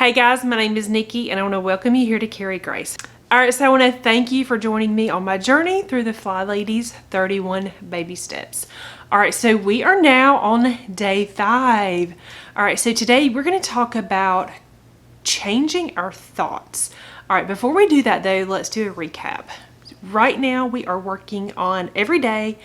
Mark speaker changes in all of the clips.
Speaker 1: Hey guys, my name is Nikki and I want to welcome you here to Carry Grace. Alright, so I want to thank you for joining me on my journey through the Flylady's 31 baby steps. Alright, so we are now on day 5. Alright, so today we're going to talk about changing our thoughts. Alright, before we do that though, let's do a recap. Right now we are working on every day.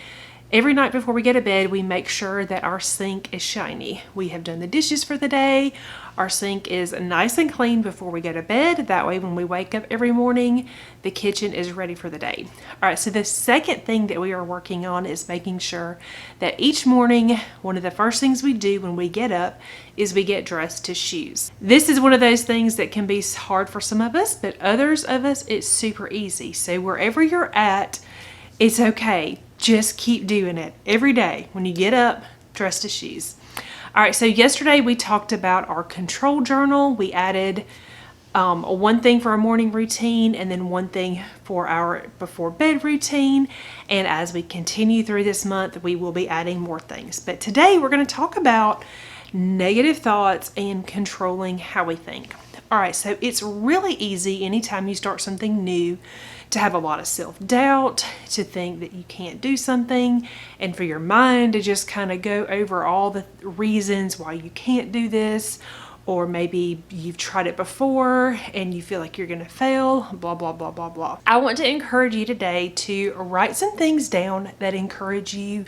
Speaker 1: Every night before we go to bed, we make sure that our sink is shiny. We have done the dishes for the day. Our sink is nice and clean before we go to bed. That way when we wake up every morning, the kitchen is ready for the day. All right, so the second thing that we are working on is making sure that each morning, one of the first things we do when we get up is we get dressed to shoes. This is one of those things that can be hard for some of us, but others of us, it's super easy. So wherever you're at, it's okay. Just keep doing it every day. When you get up, dress to shoes. All right, so yesterday we talked about our control journal. We added one thing for our morning routine and then one thing for our before bed routine. And as we continue through this month, we will be adding more things. But today we're going to talk about negative thoughts and controlling how we think. All right, so it's really easy anytime you start something new to have a lot of self-doubt, to think that you can't do something, and for your mind to just kind of go over all the reasons why you can't do this, or maybe you've tried it before and you feel like you're gonna fail, blah, blah, blah, blah, blah. I want to encourage you today to write some things down that encourage you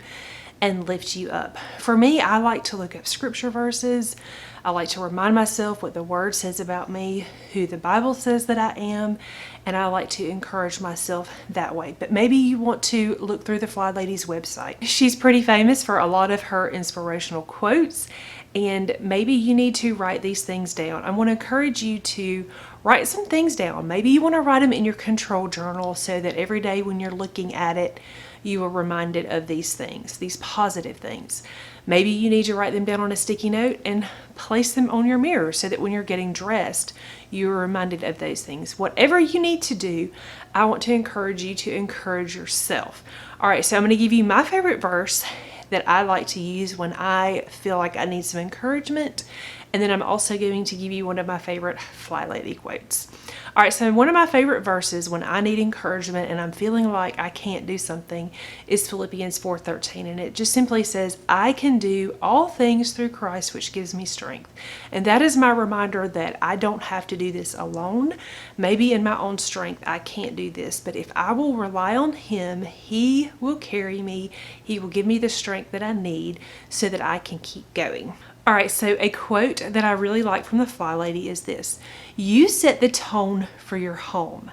Speaker 1: and lift you up. For me, I like to look up scripture verses. I like to remind myself what the word says about me, who the Bible says that I am, and I like to encourage myself that way. But maybe you want to look through the Flylady's website. She's pretty famous for a lot of her inspirational quotes, and maybe you need to write these things down. I want to encourage you to write some things down. Maybe you want to write them in your control journal so that every day when you're looking at it, you are reminded of these things, these positive things. Maybe you need to write them down on a sticky note and place them on your mirror so that when you're getting dressed, you're reminded of those things. Whatever you need to do, I want to encourage you to encourage yourself. All right, so I'm going to give you my favorite verse that I like to use when I feel like I need some encouragement. And then I'm also going to give you one of my favorite Flylady quotes. All right, so one of my favorite verses when I need encouragement and I'm feeling like I can't do something is Philippians 4:13. And it just simply says, I can do all things through Christ, which gives me strength. And that is my reminder that I don't have to do this alone. Maybe in my own strength, I can't do this. But if I will rely on Him, He will carry me. He will give me the strength that I need so that I can keep going. All right, so a quote that I really like from the Flylady is this: you set the tone for your home.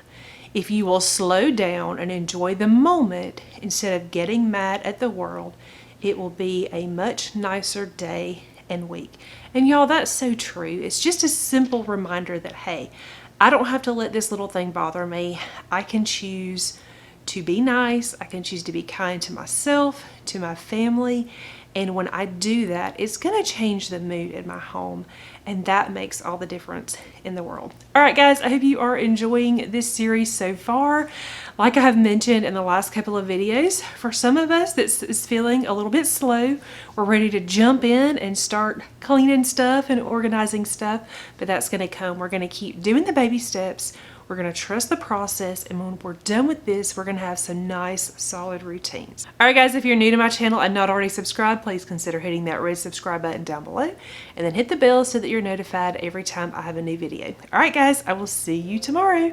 Speaker 1: If you will slow down and enjoy the moment instead of getting mad at the world, it will be a much nicer day and week. And y'all, that's so true. It's just a simple reminder that, hey, I don't have to let this little thing bother me. I can choose to be nice. I can choose to be kind to myself, to my family. And when I do that, it's going to change the mood in my home. And that makes all the difference in the world. All right, guys, I hope you are enjoying this series so far. Like I have mentioned in the last couple of videos, for some of us that is feeling a little bit slow, we're ready to jump in and start cleaning stuff and organizing stuff. But that's going to come. We're going to keep doing the baby steps. We're going to trust the process, and when we're done with this, we're going to have some nice, solid routines. All right, guys, if you're new to my channel and not already subscribed, please consider hitting that red subscribe button down below, and then hit the bell so that you're notified every time I have a new video. All right, guys, I will see you tomorrow.